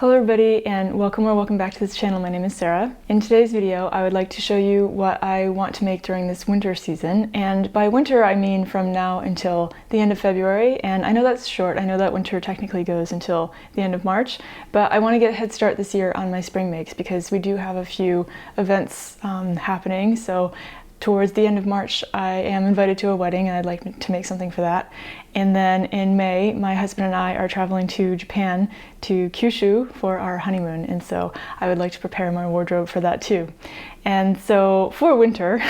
Hello everybody and welcome back to this channel. My name is Sarah. In today's video I would like to show you what I want to make during this winter season, and by winter I mean from now until the end of February, and I know that's short. I know that winter technically goes until the end of March, but I want to get a head start this year on my spring makes because we do have a few events happening. So towards the end of March, I am invited to a wedding and I'd like to make something for that. And then in May, my husband and I are traveling to Japan, to Kyushu, for our honeymoon. And so I would like to prepare my wardrobe for that too. And so for winter,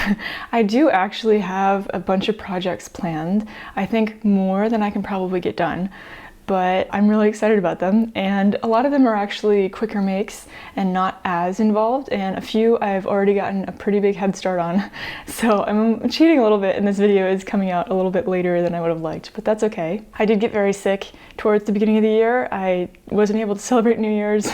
I do actually have a bunch of projects planned. I think more than I can probably get done, but I'm really excited about them, and a lot of them are actually quicker makes and not as involved, and a few I've already gotten a pretty big head start on. So I'm cheating a little bit, and this video is coming out a little bit later than I would have liked, but that's okay. I did get very sick towards the beginning of the year. I wasn't able to celebrate New Year's.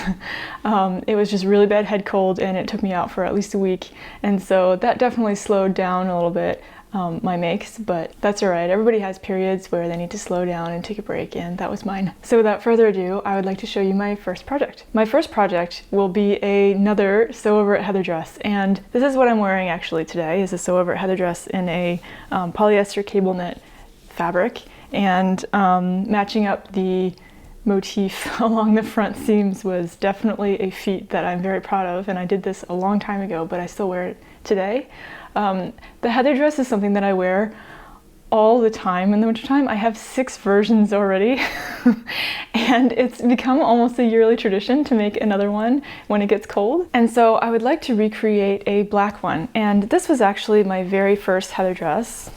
It was just really bad head cold, and it took me out for at least a week, and so that definitely slowed down a little bit my makes, but that's all right. Everybody has periods where they need to slow down and take a break, and that was mine. So without further ado, I would like to show you my first project. My first project will be another Sew Over It Heather dress, and this is what I'm wearing actually today, is a Sew Over It Heather dress in a polyester cable knit fabric, and matching up the motif along the front seams was definitely a feat that I'm very proud of, and I did this a long time ago, but I still wear it today. The heather dress is something that I wear all the time in the wintertime. I have 6 versions already and it's become almost a yearly tradition to make another one when it gets cold. And so I would like to recreate a black one, and this was actually my very first heather dress.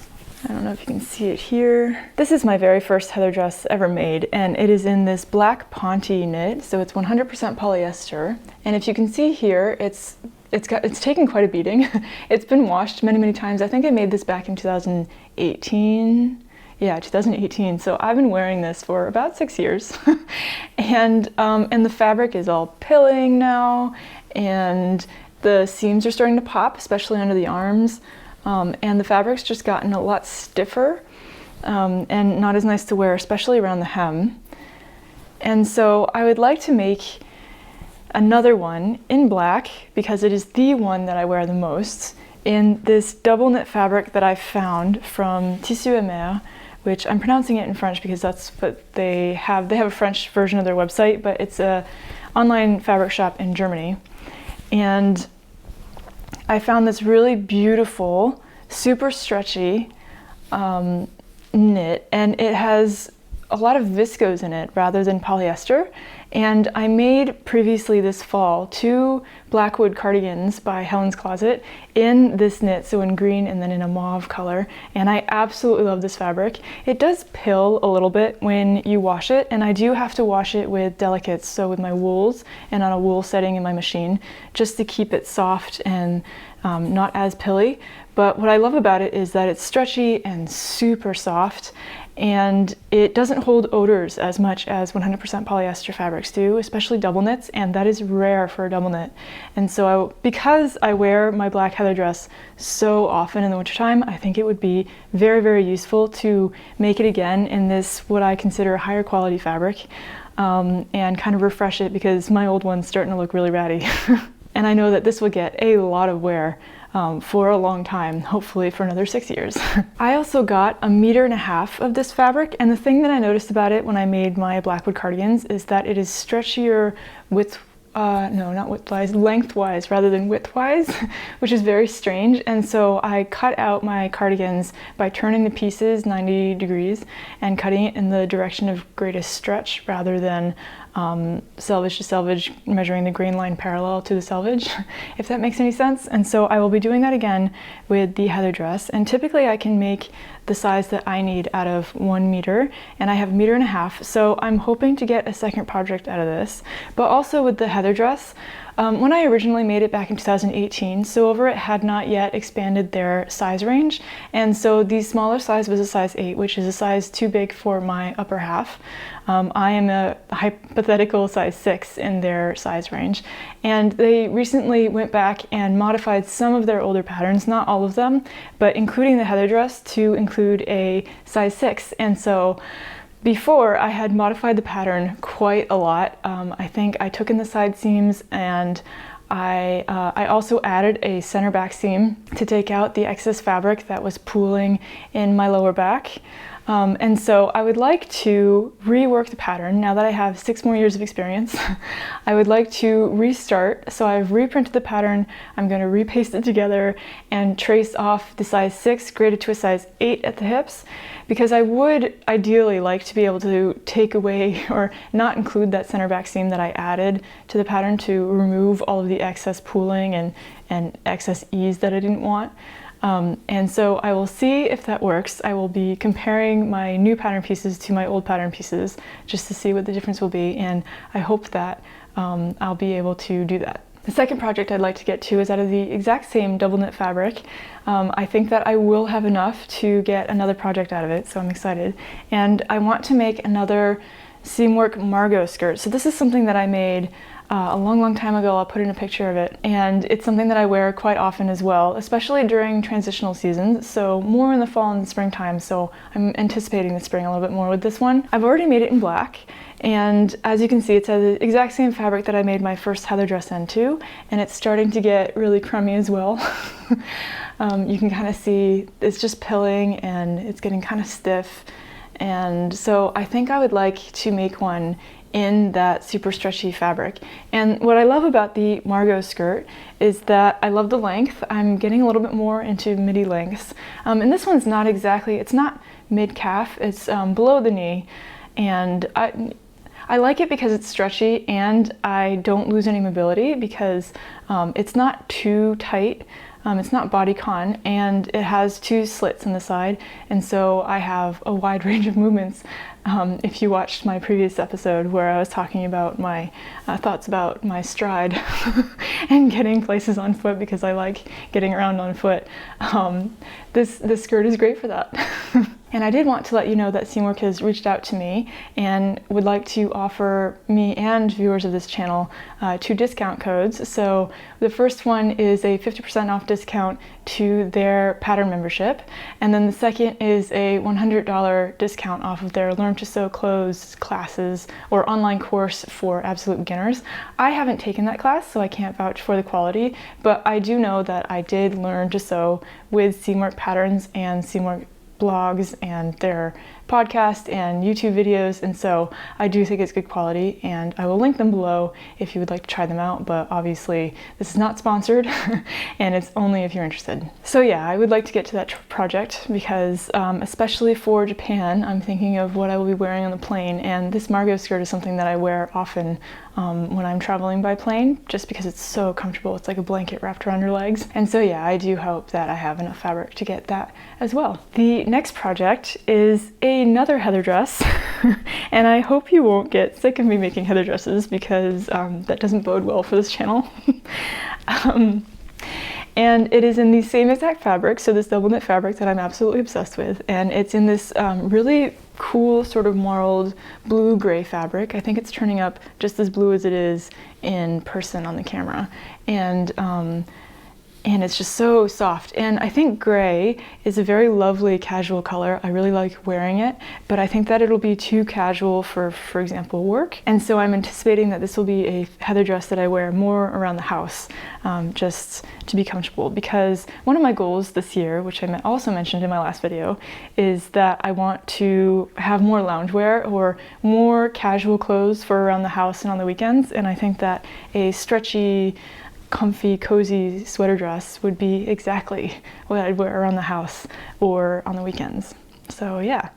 I don't know if you can see it here. This is my very first heather dress ever made, and it is in this black Ponte knit, so it's 100% polyester. And if you can see here, it's taken quite a beating. It's been washed many times. I think I made this back in 2018. Yeah, 2018. So I've been wearing this for about 6 years. and the fabric is all pilling now, and the seams are starting to pop, especially under the arms. And the fabric's just gotten a lot stiffer and not as nice to wear, especially around the hem. And so I would like to make another one in black because it is the one that I wear the most, in this double knit fabric that I found from Tissu et Mer, which I'm pronouncing it in French because that's what they have. They have a French version of their website, but it's a online fabric shop in Germany. And I found this really beautiful, super stretchy knit, and it has a lot of viscose in it rather than polyester. And I made previously this fall 2 Blackwood cardigans by Helen's Closet in this knit, so in green and then in a mauve color, and I absolutely love this fabric. It does pill a little bit when you wash it, and I do have to wash it with delicates, so with my wools and on a wool setting in my machine, just to keep it soft and not as pilly. But what I love about it is that it's stretchy and super soft, and it doesn't hold odors as much as 100% polyester fabrics do, especially double knits, and that is rare for a double knit. And so because I wear my black heather dress so often in the wintertime, I think it would be very useful to make it again in this, what I consider, higher quality fabric, and kind of refresh it because my old one's starting to look really ratty. And I know that this will get a lot of wear for a long time, hopefully for another 6 years. I also got 1.5 meters of this fabric, and the thing that I noticed about it when I made my Blackwood cardigans is that it is stretchier lengthwise rather than widthwise, which is very strange. And so I cut out my cardigans by turning the pieces 90 degrees and cutting it in the direction of greatest stretch rather than selvage to selvage, measuring the grain line parallel to the selvage, if that makes any sense. And so I will be doing that again with the heather dress, and typically I can make the size that I need out of 1 meter, and I have 1.5 meters, so I'm hoping to get a second project out of this. But also with the heather dress, when I originally made it back in 2018, Sew Over It had not yet expanded their size range, and so the smaller size was a size 8, which is a size too big for my upper half. I am a hypothetical size 6 in their size range, and they recently went back and modified some of their older patterns, not all of them, but including the heather dress to include a size 6, and so Before, I had modified the pattern quite a lot. I think I took in the side seams, and I also added a center back seam to take out the excess fabric that was pooling in my lower back. And so I would like to rework the pattern now that I have 6 more years of experience. I would like to restart. So I've reprinted the pattern. I'm going to repaste it together and trace off the size 6 graded to a size 8 at the hips, because I would ideally like to be able to take away or not include that center back seam that I added to the pattern to remove all of the excess pooling and excess ease that I didn't want. And so I will see if that works. I will be comparing my new pattern pieces to my old pattern pieces just to see what the difference will be, and I hope that I'll be able to do that. The second project I'd like to get to is out of the exact same double knit fabric. I think that I will have enough to get another project out of it, so I'm excited. And I want to make another Seamwork Margot skirt. So this is something that I made a long time ago. I'll put in a picture of it, and it's something that I wear quite often as well, especially during transitional seasons, so more in the fall and the springtime. So I'm anticipating the spring a little bit more with this one. I've already made it in black, and as you can see, it's the exact same fabric that I made my first heather dress into, and it's starting to get really crummy as well. You can kind of see it's just pilling and it's getting kind of stiff, and so I think I would like to make one in that super stretchy fabric. And what I love about the Margot skirt is that I love the length. I'm getting a little bit more into midi lengths. And this one's not exactly, it's not mid-calf, it's below the knee. And I like it because it's stretchy and I don't lose any mobility because it's not too tight. It's not bodycon, and it has 2 slits in the side, and so I have a wide range of movements. If you watched my previous episode where I was talking about my thoughts about my stride and getting places on foot because I like getting around on foot, this skirt is great for that. And I did want to let you know that Seamwork has reached out to me and would like to offer me and viewers of this channel 2 discount codes. So the first one is a 50% off discount to their pattern membership, and then the second is a $100 discount off of their Learn to Sew Clothes classes or online course for absolute beginners. I haven't taken that class, so I can't vouch for the quality, but I do know that I did learn to sew with Seamwork patterns and Seamwork blogs and their podcast and YouTube videos, and so I do think it's good quality, and I will link them below if you would like to try them out, but obviously this is not sponsored and it's only if you're interested. So yeah, I would like to get to that project because especially for Japan, I'm thinking of what I will be wearing on the plane, and this Margot skirt is something that I wear often when I'm traveling by plane, just because it's so comfortable. It's like a blanket wrapped around your legs. And so yeah, I do hope that I have enough fabric to get that as well. The next project is another heather dress, and I hope you won't get sick of me making heather dresses because that doesn't bode well for this channel. And it is in the same exact fabric, so this double knit fabric that I'm absolutely obsessed with, and it's in this really cool sort of marled blue-gray fabric. I think it's turning up just as blue as it is in person on the camera, and it's just so soft. And I think gray is a very lovely casual color. I really like wearing it, but I think that it'll be too casual for example, work. And so I'm anticipating that this will be a heather dress that I wear more around the house, just to be comfortable. Because one of my goals this year, which I also mentioned in my last video, is that I want to have more loungewear or more casual clothes for around the house and on the weekends. And I think that a stretchy, comfy, cozy sweater dress would be exactly what I'd wear around the house or on the weekends. So yeah,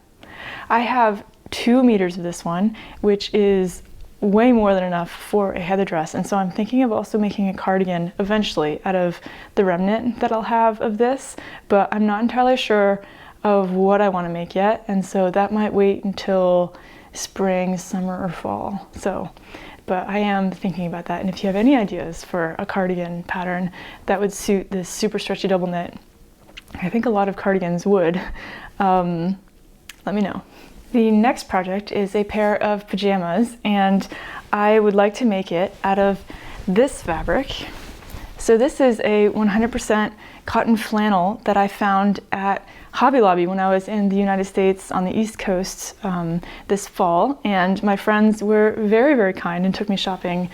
I have 2 meters of this one, which is way more than enough for a heather dress, and so I'm thinking of also making a cardigan eventually out of the remnant that I'll have of this, but I'm not entirely sure of what I want to make yet, and so that might wait until spring, summer, or fall. But I am thinking about that, and if you have any ideas for a cardigan pattern that would suit this super stretchy double knit, I think a lot of cardigans would, let me know. The next project is a pair of pajamas, and I would like to make it out of this fabric. So this is a 100% cotton flannel that I found at Hobby Lobby when I was in the United States on the East Coast this fall, and my friends were very, very kind and took me shopping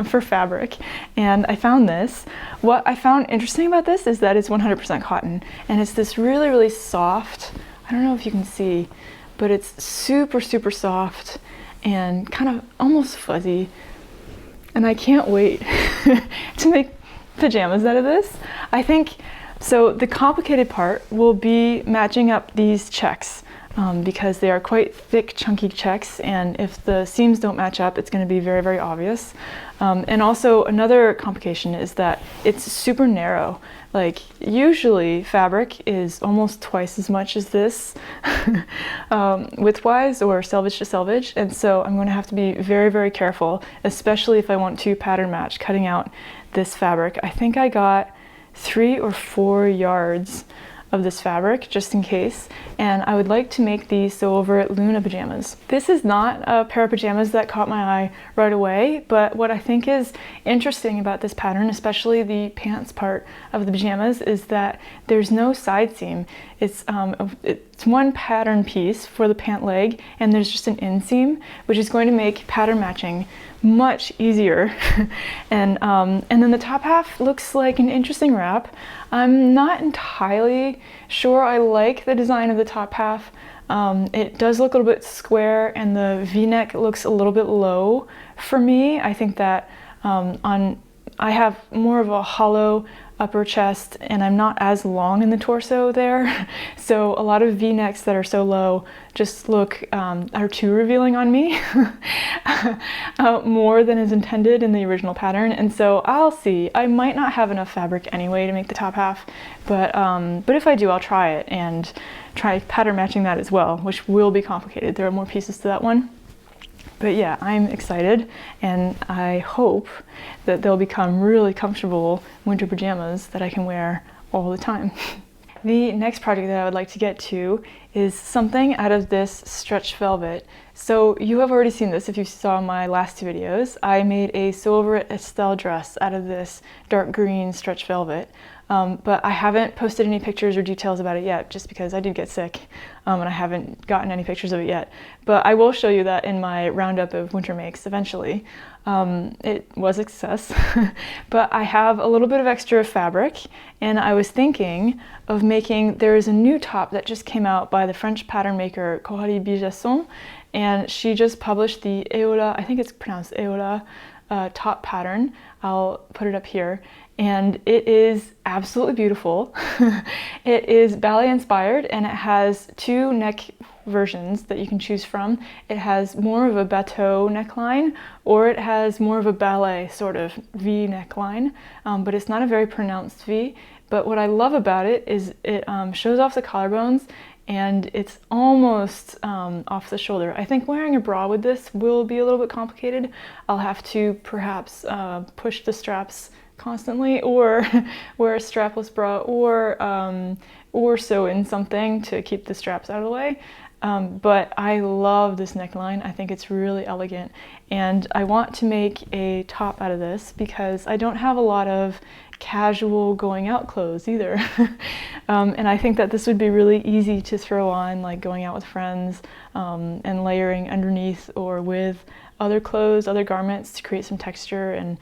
for fabric, and I found this. What I found interesting about this is that it's 100% cotton, and it's this really, really soft, I don't know if you can see, but it's super, super soft and kind of almost fuzzy, and I can't wait to make pajamas out of this. I think, so the complicated part will be matching up these checks because they are quite thick, chunky checks, and if the seams don't match up, it's going to be very, very obvious. And also another complication is that it's super narrow. Like usually fabric is almost twice as much as this widthwise or selvage to selvage, and so I'm going to have to be very, very careful, especially if I want to pattern match cutting out this fabric. I think I got 3 or 4 yards of this fabric just in case, and I would like to make these sew over Luna pajamas. This is not a pair of pajamas that caught my eye right away, but what I think is interesting about this pattern, especially the pants part of the pajamas, is that there's no side seam. It's one pattern piece for the pant leg, and there's just an inseam, which is going to make pattern matching much easier. And then the top half looks like an interesting wrap. I'm not entirely sure I like the design of the top half. It does look a little bit square, and the V-neck looks a little bit low for me. I think that I have more of a hollow upper chest, and I'm not as long in the torso there, so a lot of V-necks that are so low just look are too revealing on me more than is intended in the original pattern. And so I'll see. I might not have enough fabric anyway to make the top half, but if I do, I'll try it and try pattern matching that as well, which will be complicated. There are more pieces to that one. But yeah, I'm excited, and I hope that they'll become really comfortable winter pajamas that I can wear all the time. The next project that I would like to get to is something out of this stretch velvet. So you have already seen this if you saw my last 2 videos. I made a sew over it Estelle dress out of this dark green stretch velvet. But I haven't posted any pictures or details about it yet, just because I did get sick and I haven't gotten any pictures of it yet. But I will show you that in my roundup of winter makes eventually. It was a success. But I have a little bit of extra fabric, and I was thinking of making, there is a new top that just came out by the French pattern maker Coralie Bigasson, and she just published the Eola, I think it's pronounced Eola, top pattern. I'll put it up here. And it is absolutely beautiful. It is ballet inspired, and it has 2 neck versions that you can choose from. It has more of a bateau neckline, or it has more of a ballet sort of V neckline, but it's not a very pronounced V. But what I love about it is it shows off the collarbones, and it's almost off the shoulder. I think wearing a bra with this will be a little bit complicated. I'll have to perhaps push the straps constantly, or wear a strapless bra, or sew in something to keep the straps out of the way. But I love this neckline. I think it's really elegant, and I want to make a top out of this because I don't have a lot of casual going out clothes either. And I think that this would be really easy to throw on, like going out with friends, and layering underneath or with other clothes, other garments, to create some texture and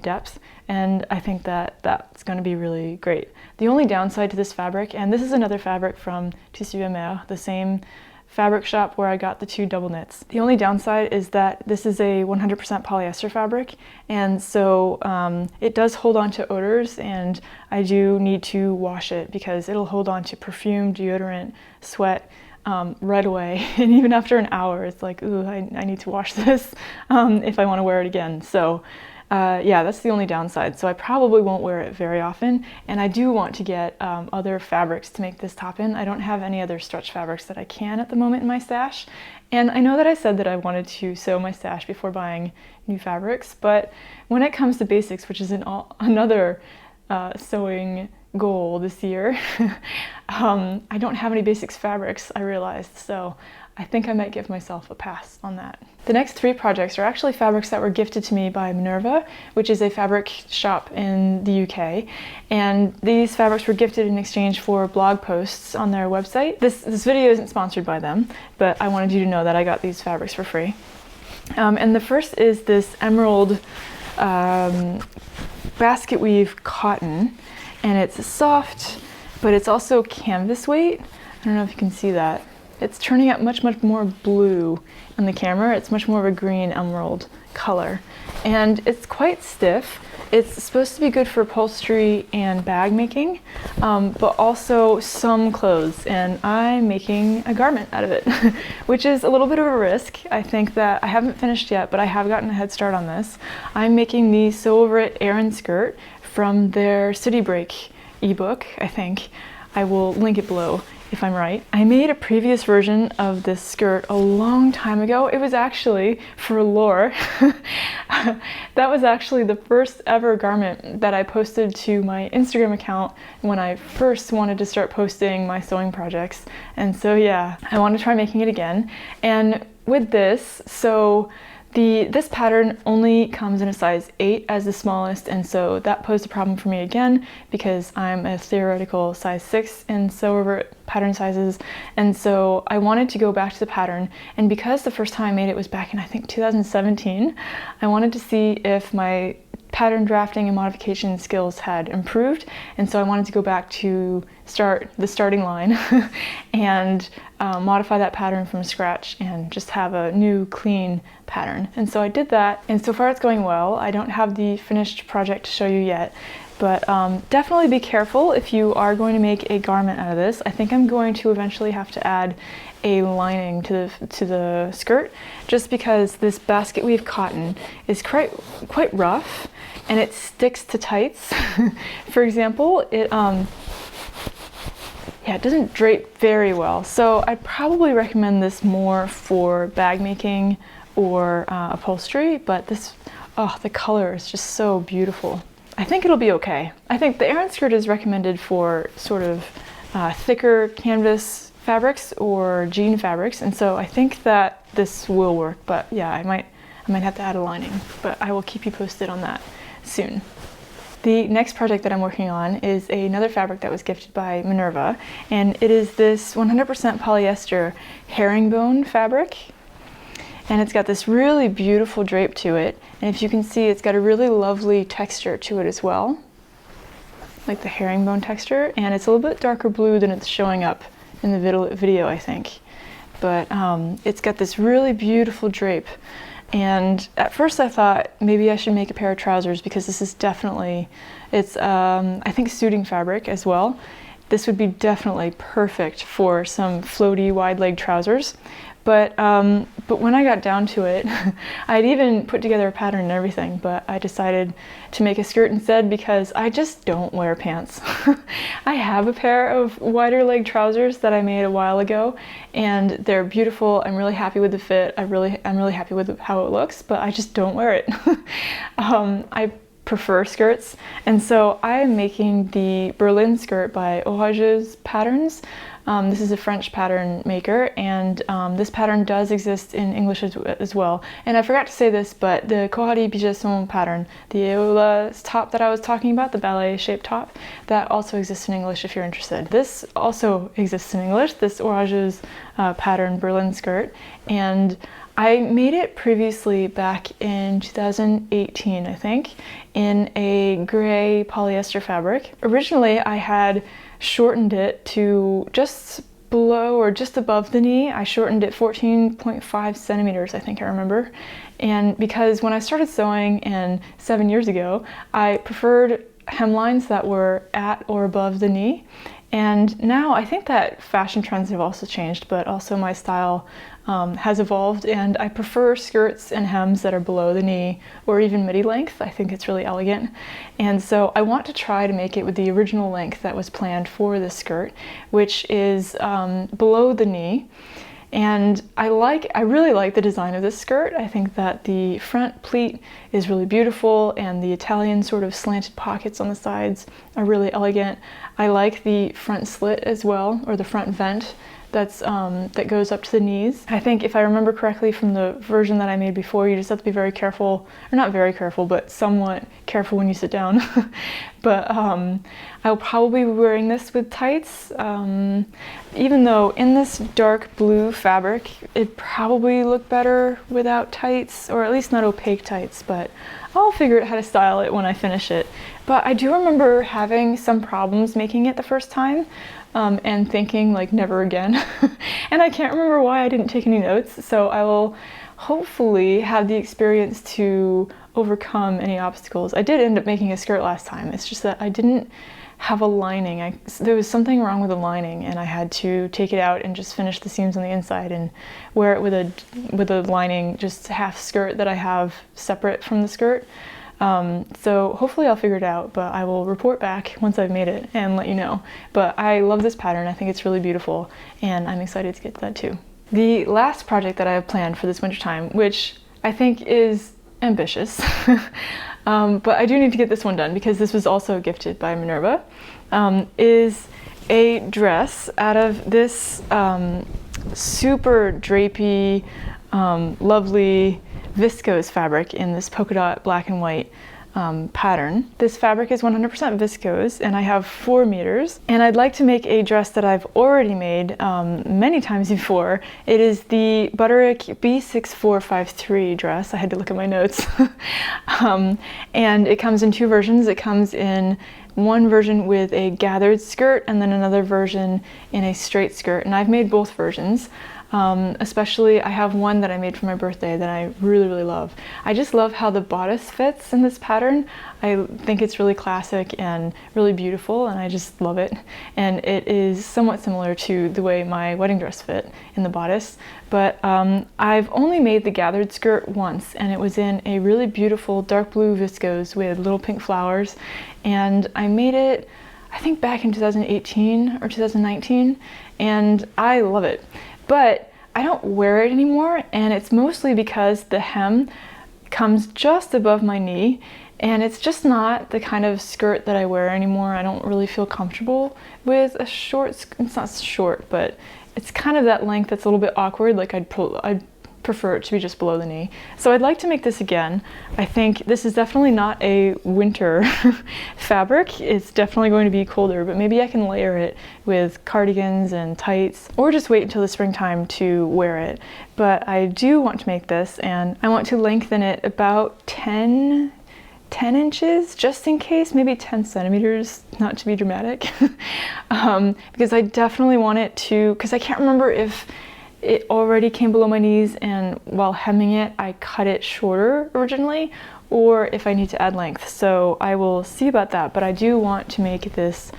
depth. And I think that that's going to be really great. The only downside to this fabric, and this is another fabric from Tissu Amer, the same fabric shop where I got the 2 double knits. The only downside is that this is a 100% polyester fabric, and so it does hold on to odors, and I do need to wash it because it'll hold on to perfume, deodorant, sweat right away. And even after an hour, it's like, ooh, I need to wash this if I want to wear it again. So yeah, that's the only downside. So I probably won't wear it very often, and I do want to get other fabrics to make this top in. I don't have any other stretch fabrics that I can at the moment in my stash, and I know that I said that I wanted to sew my stash before buying new fabrics, but when it comes to basics, which is another sewing goal this year, I don't have any basics fabrics, I realized. So I think I might give myself a pass on that. The next 3 projects are actually fabrics that were gifted to me by Minerva, which is a fabric shop in the UK. And these fabrics were gifted in exchange for blog posts on their website. This video isn't sponsored by them, but I wanted you to know that I got these fabrics for free. And the first is this emerald basket weave cotton, and it's soft, but it's also canvas weight. I don't know if you can see that. It's turning out much more blue in the camera. It's much more of a green emerald color, and it's quite stiff. It's supposed to be good for upholstery and bag making, but also some clothes, and I'm making a garment out of it, which is a little bit of a risk. I think that I haven't finished yet, but I have gotten a head start on this. I'm making the Sew Over It Aran skirt from their City Break ebook, I think. I will link it below if I'm right. I made a previous version of this skirt a long time ago. It was actually for lore. That was actually the first ever garment that I posted to my Instagram account when I first wanted to start posting my sewing projects. And so yeah, I want to try making it again. And with this, so this pattern only comes in a size 8 as the smallest, and so that posed a problem for me again because I'm a theoretical size 6 in Sew Over It pattern sizes, and so I wanted to go back to the pattern, and because the first time I made it was back in I think 2017, I wanted to see if my pattern drafting and modification skills had improved, and so I wanted to go back to the starting line and modify that pattern from scratch and just have a new clean pattern. And so I did that, and so far it's going well. I don't have the finished project to show you yet, but definitely be careful if you are going to make a garment out of this. I think I'm going to eventually have to add a lining to the skirt, just because this basket weave cotton is quite rough and it sticks to tights. For example, it doesn't drape very well, so I'd probably recommend this more for bag making or upholstery, but the color is just so beautiful. I think it'll be okay. I think the Aran skirt is recommended for sort of thicker canvas fabrics or jean fabrics, and so I think that this will work, but yeah, I might have to add a lining, but I will keep you posted on that soon. The next project that I'm working on is another fabric that was gifted by Minerva, and it is this 100% polyester herringbone fabric, and it's got this really beautiful drape to it, and if you can see, it's got a really lovely texture to it as well, like the herringbone texture, and it's a little bit darker blue than it's showing up in the video, I think, but it's got this really beautiful drape. And at first I thought maybe I should make a pair of trousers, because this is definitely, it's I think suiting fabric as well. This would be definitely perfect for some floaty wide leg trousers. But when I got down to it, I'd even put together a pattern and everything, but I decided to make a skirt instead because I just don't wear pants. I have a pair of wider leg trousers that I made a while ago, and they're beautiful. I'm really happy with the fit. I'm really happy with how it looks, but I just don't wear it. I prefer skirts, and so I am making the Berlin skirt by Orageuse Patterns. This is a French pattern maker, and this pattern does exist in English as well. And I forgot to say this, but the Kohari Pigeson pattern, the Eola top that I was talking about, the ballet shaped top, that also exists in English if you're interested. This also exists in English, this Orageuse pattern Berlin skirt, and I made it previously back in 2018, I think, in a gray polyester fabric. Originally, I had shortened it to just below or just above the knee. I shortened it 14.5 centimeters, I think I remember. And because when I started sewing 7 years ago, I preferred hemlines that were at or above the knee. And now I think that fashion trends have also changed, but also my style has evolved, and I prefer skirts and hems that are below the knee or even midi length. I think it's really elegant. And so I want to try to make it with the original length that was planned for this skirt, which is below the knee. And I really like the design of this skirt. I think that the front pleat is really beautiful, and the Italian sort of slanted pockets on the sides are really elegant. I like the front slit as well, or the front vent that's that goes up to the knees. I think if I remember correctly from the version that I made before, you just have to be very careful, or not very careful, but somewhat careful when you sit down. But I'll probably be wearing this with tights, even though in this dark blue fabric, it'd probably look better without tights, or at least not opaque tights, but I'll figure out how to style it when I finish it. But I do remember having some problems making it the first time, and thinking like never again. And I can't remember why I didn't take any notes, so I will hopefully have the experience to overcome any obstacles. I did end up making a skirt last time, it's just that I didn't have a lining. There was something wrong with the lining, and I had to take it out and just finish the seams on the inside and wear it with a lining, just half skirt that I have separate from the skirt. So hopefully I'll figure it out, but I will report back once I've made it and let you know. But I love this pattern. I think it's really beautiful, and I'm excited to get to that too. The last project that I have planned for this wintertime, which I think is ambitious, but I do need to get this one done because this was also gifted by Minerva, is a dress out of this super drapey, lovely viscose fabric in this polka dot black and white pattern. This fabric is 100% viscose, and I have 4 meters, and I'd like to make a dress that I've already made many times before. It is the Butterick B6453 dress. I had to look at my notes. And it comes in 2 versions. It comes in one version with a gathered skirt and then another version in a straight skirt, and I've made both versions. Especially I have one that I made for my birthday that I really love. I just love how the bodice fits in this pattern. I think it's really classic and really beautiful, and I just love it. And it is somewhat similar to the way my wedding dress fit in the bodice, but I've only made the gathered skirt once, and it was in a really beautiful dark blue viscose with little pink flowers, and I made it I think back in 2018 or 2019, and I love it. But I don't wear it anymore, and it's mostly because the hem comes just above my knee, and it's just not the kind of skirt that I wear anymore. I don't really feel comfortable with a short, it's not short, but it's kind of that length that's a little bit awkward. Like I'd prefer it to be just below the knee. So I'd like to make this again. I think this is definitely not a winter fabric. It's definitely going to be colder, but maybe I can layer it with cardigans and tights, or just wait until the springtime to wear it. But I do want to make this, and I want to lengthen it about 10 inches, just in case, maybe 10 centimeters, not to be dramatic. Because I definitely want it to, because I can't remember if it already came below my knees and while hemming it I cut it shorter originally, or if I need to add length. So I will see about that, but I do want to make this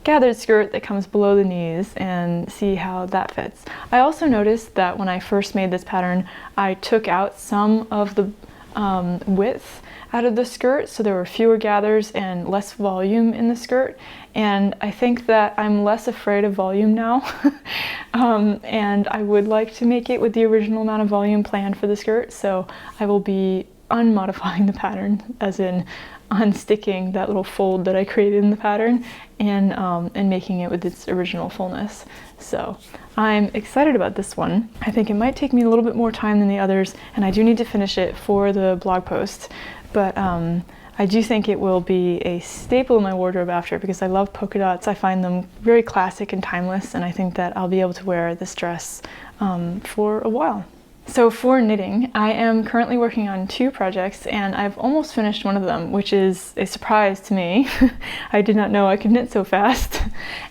gathered skirt that comes below the knees and see how that fits. I also noticed that when I first made this pattern, I took out some of the width out of the skirt, so there were fewer gathers and less volume in the skirt, and I think that I'm less afraid of volume now. And I would like to make it with the original amount of volume planned for the skirt, so I will be unmodifying the pattern, as in unsticking that little fold that I created in the pattern and making it with its original fullness. So I'm excited about this one. I think it might take me a little bit more time than the others, and I do need to finish it for the blog post, but I do think it will be a staple in my wardrobe after, because I love polka dots. I find them very classic and timeless, and I think that I'll be able to wear this dress for a while. So for knitting, I am currently working on 2 projects, and I've almost finished one of them, which is a surprise to me. I did not know I could knit so fast.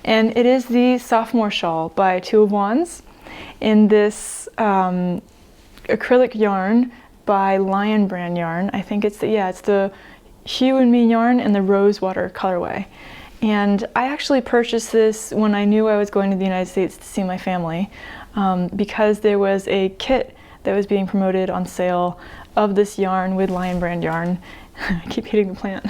And it is the Sophomore Shawl by Two of Wands in this acrylic yarn by Lion Brand yarn. I think it's the Hue and Me yarn and the Rosewater colorway. And I actually purchased this when I knew I was going to the United States to see my family, because there was a kit that was being promoted on sale of this yarn with Lion Brand yarn. I keep hitting the plant.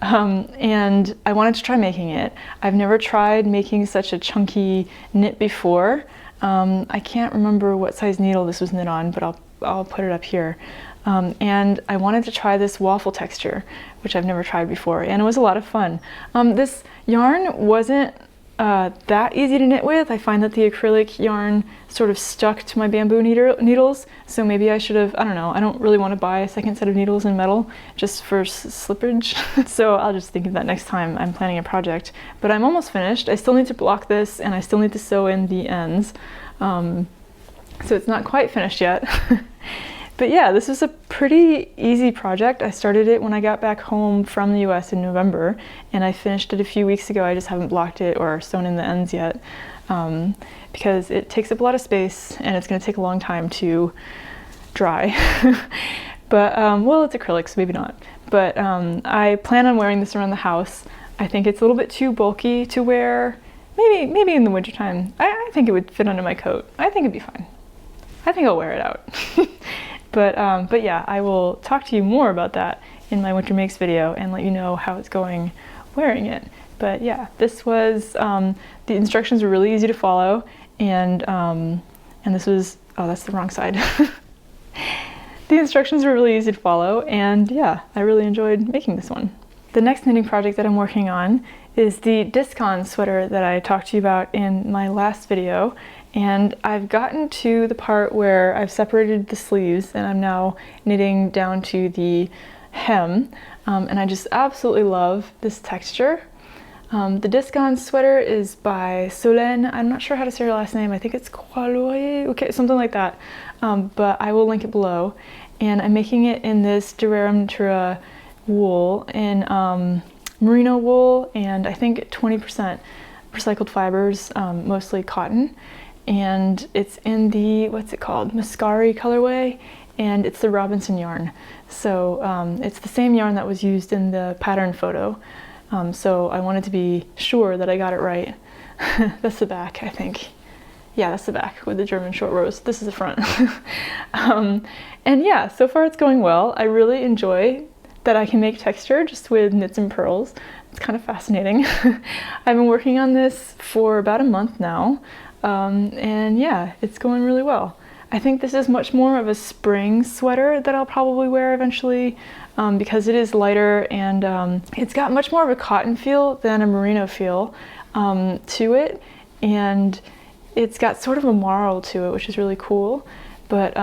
And I wanted to try making it. I've never tried making such a chunky knit before. I can't remember what size needle this was knit on, but I'll put it up here. And I wanted to try this waffle texture, which I've never tried before, and it was a lot of fun. This yarn wasn't that easy to knit with. I find that the acrylic yarn sort of stuck to my bamboo needles, so maybe I should have, I don't know, I don't really want to buy a second set of needles in metal just for slippage. So I'll just think of that next time I'm planning a project. But I'm almost finished. I still need to block this and I still need to sew in the ends. So it's not quite finished yet. But yeah, this is a pretty easy project. I started it when I got back home from the US in November, and I finished it a few weeks ago. I just haven't blocked it or sewn in the ends yet, because it takes up a lot of space and it's gonna take a long time to dry. But, well, it's acrylic, so maybe not. But I plan on wearing this around the house. I think it's a little bit too bulky to wear, maybe in the wintertime. I think it would fit under my coat. I think it'd be fine. I think I'll wear it out. But yeah, I will talk to you more about that in my Winter Makes video and let you know how it's going wearing it. But yeah, this was, the instructions were really easy to follow, and this was, oh, that's the wrong side. The instructions were really easy to follow, and yeah, I really enjoyed making this one. The next knitting project that I'm working on is the Discon sweater that I talked to you about in my last video. And I've gotten to the part where I've separated the sleeves and I'm now knitting down to the hem. And I just absolutely love this texture. The Discon sweater is by Solène. I'm not sure how to say her last name. I think it's Qualoye, okay, something like that. But I will link it below. And I'm making it in this Durarum Natura wool, in merino wool, and I think 20% recycled fibers, mostly cotton. And it's in the, what's it called, Mascari colorway, and it's the Robinson yarn. So it's the same yarn that was used in the pattern photo. So I wanted to be sure that I got it right. That's the back, I think. Yeah, that's the back with the German short rows. This is the front. And yeah, so far it's going well. I really enjoy that I can make texture just with knits and purls. It's kind of fascinating. I've been working on this for about a month now. And yeah, it's going really well. I think this is much more of a spring sweater that I'll probably wear eventually, because it is lighter and it's got much more of a cotton feel than a merino feel to it, and it's got sort of a marl to it, which is really cool. But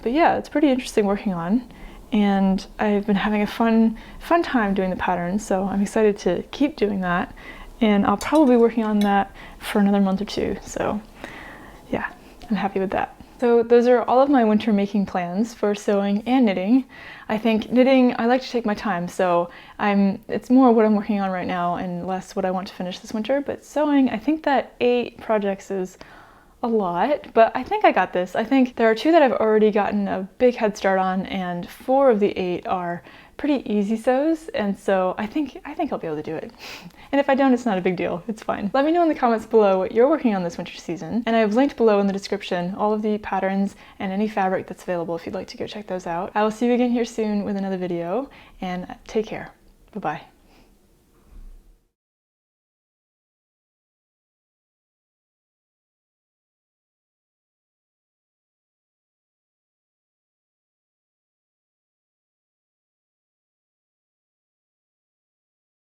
yeah, it's pretty interesting working on, and I've been having a fun time doing the patterns, so I'm excited to keep doing that. And I'll probably be working on that for another month or two, so yeah, I'm happy with that. So those are all of my winter making plans for sewing and knitting. I think knitting, I like to take my time, so it's more what I'm working on right now and less what I want to finish this winter. But sewing, I think that 8 projects is a lot, but I think I got this. I think there are 2 that I've already gotten a big head start on, and 4 of the 8 are pretty easy sews, and so I think I'll be able to do it. And if I don't, it's not a big deal. It's fine. Let me know in the comments below what you're working on this winter season, and I've linked below in the description all of the patterns and any fabric that's available if you'd like to go check those out. I will see you again here soon with another video, and take care. Bye-bye.